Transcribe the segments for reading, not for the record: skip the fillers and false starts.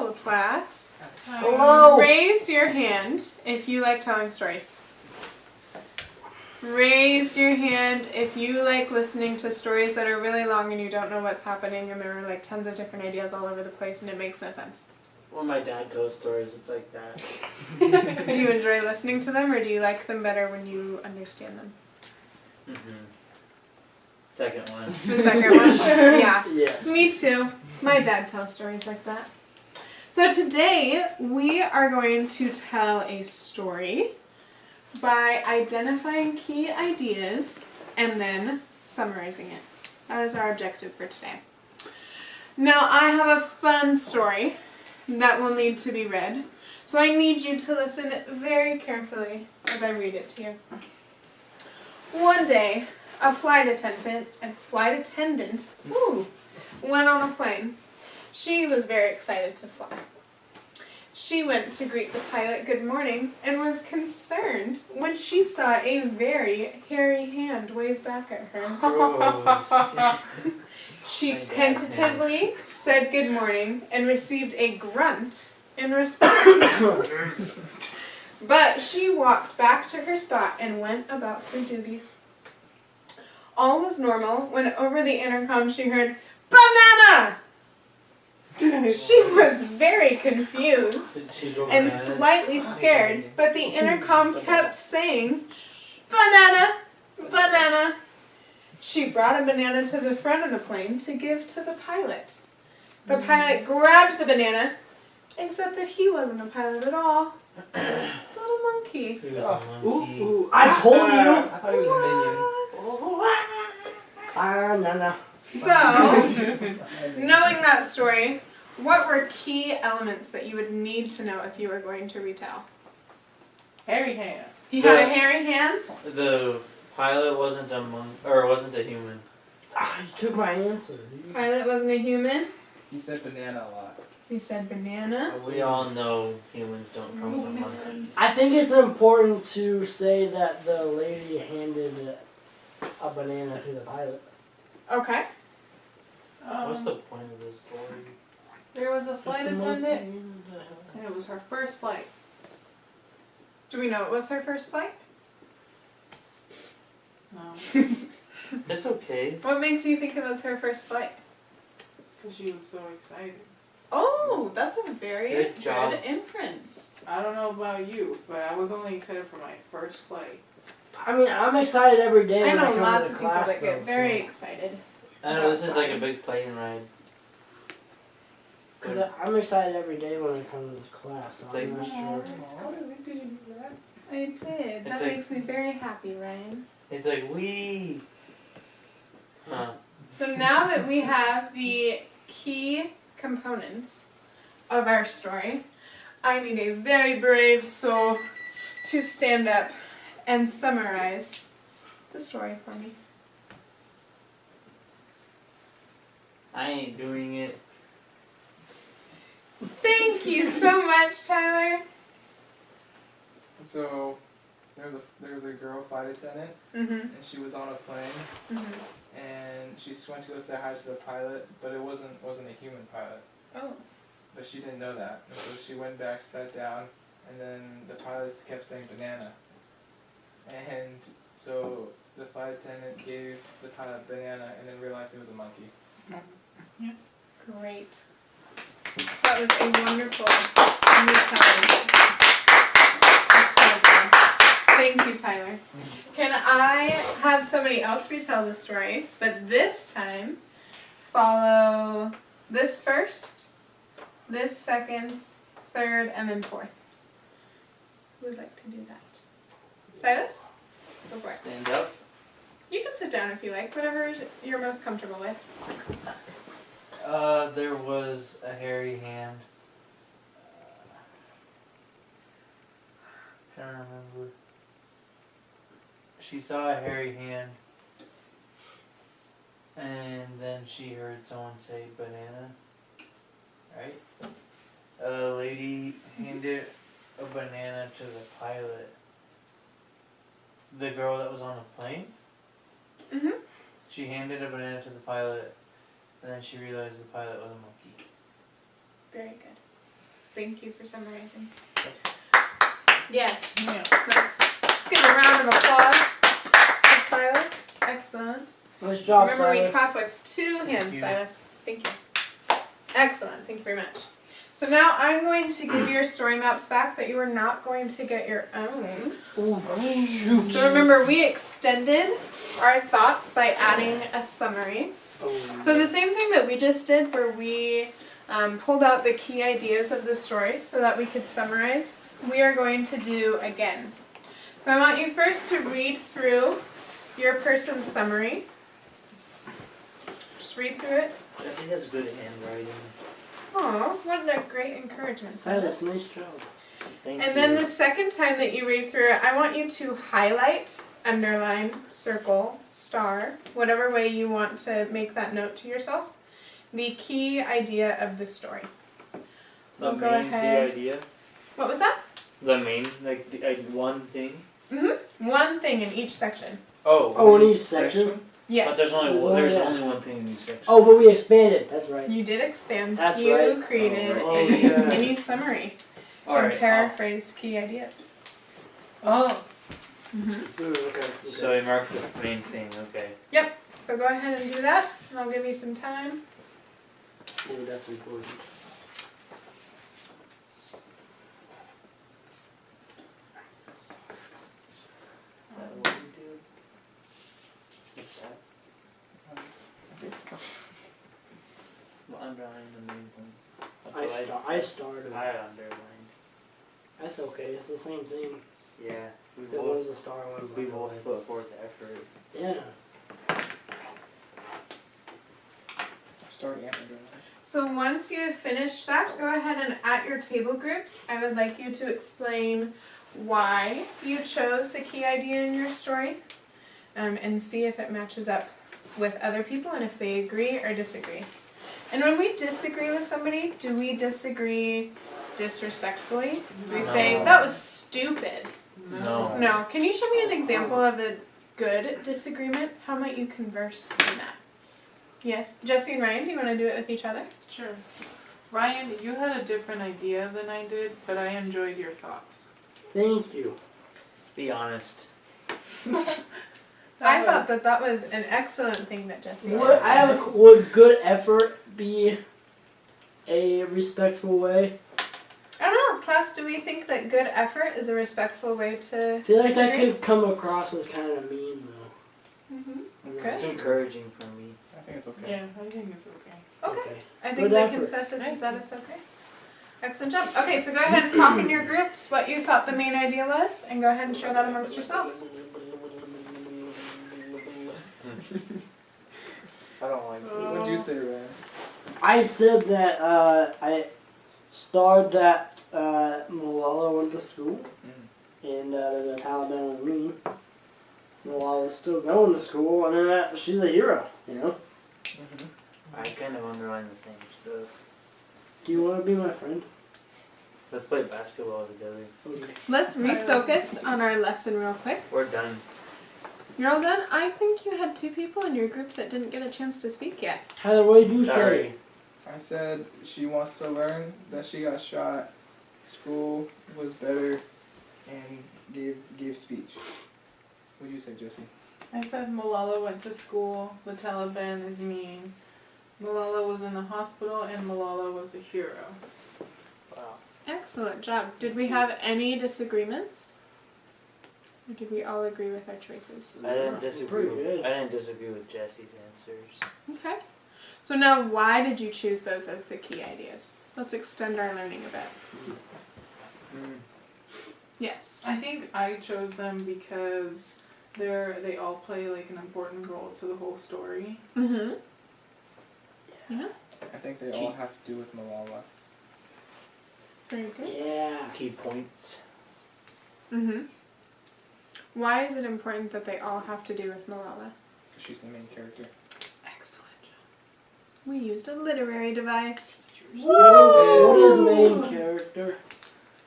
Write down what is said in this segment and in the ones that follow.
Hello, class. Hello. Raise your hand if you like telling stories. Raise your hand if you like listening to stories that are really long and you don't know what's happening and there are like tons of different ideas all over the place and it makes no sense. When my dad tells stories, it's like that. Do you enjoy listening to them or do you like them better when you understand them? Second one. The second one? Yeah. Yes. Me too. My dad tells stories like that. So today we are going to tell a story by identifying key ideas and then summarizing it. That is our objective for today. Now I have a fun story that will need to be read. So I need you to listen very carefully as I read it to you. One day, a flight attendant went on a plane. She was very excited to fly. She went to greet the pilot good morning and was concerned when she saw a very hairy hand wave back at her. Gross. She My dad's tentatively said good morning and received a grunt in response. But she walked back to her spot and went about her duties. All was normal when over the intercom she heard, "Banana!" She was very confused Did she go and bananas? slightly scared, but the intercom kept saying, "Banana! Banana!" She brought a banana to the front of the plane to give to the pilot. The pilot grabbed the banana, except that he wasn't a pilot at all, but a monkey. He was a monkey. Ooh, I told you. I thought he was a minion. No. So, knowing that story, what were key elements that you would need to know if you were going to retell? Hairy hand. He had a hairy hand? The pilot wasn't a wasn't a human. You took my answer. Pilot wasn't a human? He said banana a lot. He said banana. We all know humans don't come from monkeys. I think it's important to say that the lady handed a banana to the pilot. Okay. What's the point of this story? There was a flight attendant, and it was her first flight. Do we know it was her first flight? No, It's okay. What makes you think it was her first flight? because she was so excited. Oh, that's a very Good job. good inference. I don't know about you, but I was only excited for my first flight. I mean, I'm excited every day I when I know come lots to of the people class. that get though, very so- excited. I know this is like a big plane ride. Cause I'm excited every day when I come to class. So It's I'm like- not sure. Did you do that? I did. That It's like- makes me very happy, Ryan. It's like wee. Huh. So now that we have the key components of our story, I need a very brave soul to stand up and summarize the story for me. I ain't doing it. Thank you so much, Tyler. So there was a girl flight attendant, Mm-hmm. and she was on a plane, Mm-hmm. and she went to go say hi to the pilot, but it wasn't a human pilot. Oh. But she didn't know that, and so she went back, sat down, and then the pilots kept saying banana, and so the flight attendant gave the pilot banana, and then realized it was a monkey. Great. That was a wonderful retelling. Excellent job. Thank you, Tyler. Can I have somebody else retell the story, but this time follow this first, this second, third, and then fourth? Who would like to do that? Silas? Go for it. Stand up. You can sit down if you like, whatever you're most comfortable with. There was a hairy hand. Trying to remember. She saw a hairy hand, and then she heard someone say banana. Right? A lady handed a banana to the pilot. The girl that was on the plane. Mm-hmm. She handed a banana to the pilot, and then she realized the pilot was a monkey. Very good. Thank you for summarizing. Yes. Yeah. Let's give a round of applause for Silas. Excellent. Nice job, Remember, we Silas. clap with 2 hands, you. Silas. Thank you. Excellent. Thank you very much. So now I'm going to give your story maps back, but you are not going to get your own. Ooh, So remember, we extended our thoughts by adding a summary. So the same thing that we just did, where we pulled out the key ideas of the story so that we could summarize, we are going to do again. So I want you first to read through your person's summary. Just read through it. Jessie has good handwriting. Oh, what a great encouragement. Silas, Silas. nice job. Thank And you. then the second time that you read through it, I want you to highlight, underline, circle, star, whatever way you want to make that note to yourself, the key idea of the story. So the go main ahead. key idea. What was that? The main, like, one thing. One thing in each section. Oh, in each section? Yes. But there's only Oh, there's yeah. only one thing in each section. Oh, but we expanded. That's right. You did expand. That's you right. created Oh, a yeah. mini summary and Alright. paraphrased key ideas. Oh. Okay. So we marked the main thing. Okay. Yep. So go ahead and do that, and I'll give you some time. Ooh, that's important. Is that what we do? What's that? Well, underline the main points. I started. I underlined. That's okay. It's the same thing. Yeah. We Except one's both a star, one's we an both underline. put forth effort. Yeah. Starting after doing So once you have finished that, go ahead and at your table groups, I would like you to explain why you chose the key idea in your story, and see if it matches up with other people and if they agree or disagree. And when we disagree with somebody, do we disagree disrespectfully? Do we say, No. that was stupid? No. No. Can you show me an example of a good disagreement? How might you converse in that? Yes. Jesse and Ryan, do you want to do it with each other? Sure. Ryan, you had a different idea than I did, but I enjoyed your thoughts. Thank you. Be honest. I thought that was an excellent thing that Jesse did. Would good effort be a respectful way? I don't know, class, do we think that good effort is a respectful way to I feel like that disagree? could come across as kind of mean, though. Mm-hmm. It's encouraging for me. I think it's okay. Yeah, I think it's okay. Okay. I think Good the effort. consensus is Thank that you. it's okay. Excellent job. Okay, so go ahead and talk in your groups what you thought the main idea was, and go ahead and share that amongst yourselves. I don't like So- What'd you say, Ryan? I said that I starred that Malala went to school, and the Taliban was mean. Malala's still going to school, and then she's a hero, you know? I kind of underline the same stuff. Do you want to be my friend? Let's play basketball together. Okay. Let's refocus on our lesson real quick. We're done. You're all done? I think you had 2 people in your group that didn't get a chance to speak yet. Tyler, what did you Sorry. say? I said she wants to learn that she got shot, school was better, and gave speech. What'd you say, Jesse? I said Malala went to school, the Taliban is mean. Malala was in the hospital, and Malala was a hero. Wow. Excellent job. Did we have any disagreements? Or did we all agree with our choices? I didn't disagree. Pretty good. I didn't disagree with Jesse's answers. Okay. So now why did you choose those as the key ideas? Let's extend our learning a bit. Yes. I think I chose them because they all play like an important role to the whole story. Mm-hmm. Yeah. I think they all have to do with Malala. Very good. Yeah. Key points. Mm-hmm. Why is it important that they all have to do with Malala? She's the main character. Excellent job. We used a literary device. What is main character?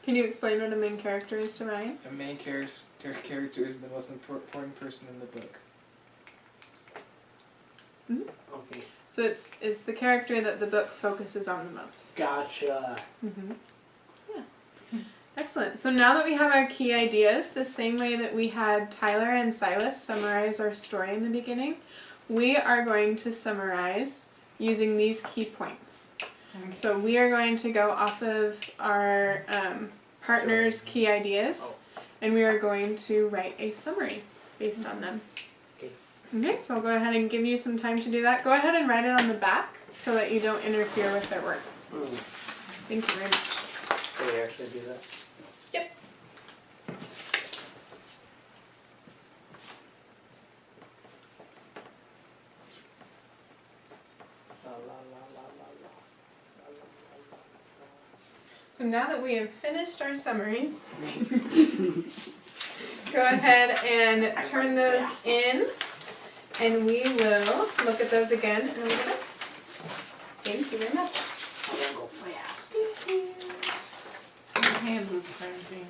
Can you explain what a main character is to Ryan? The main character is the most important person in the book. Okay. So it's the character that the book focuses on the most. Gotcha. Mm-hmm. Excellent. So now that we have our key ideas, the same way that we had Tyler and Silas summarize our story in the beginning, we are going to summarize using these key points. So we are going to go off of our partner's key ideas, and we are going to write a summary based on them. Okay. Okay, so I'll go ahead and give you some time to do that. Go ahead and write it on the back so that you don't interfere with their work. Thank you very much. Did they actually do that? So now that we have finished our summaries, go ahead and turn those in, and we will look at those again in a little bit. Thank you very much. I'm gonna go fast. My hand was cramping.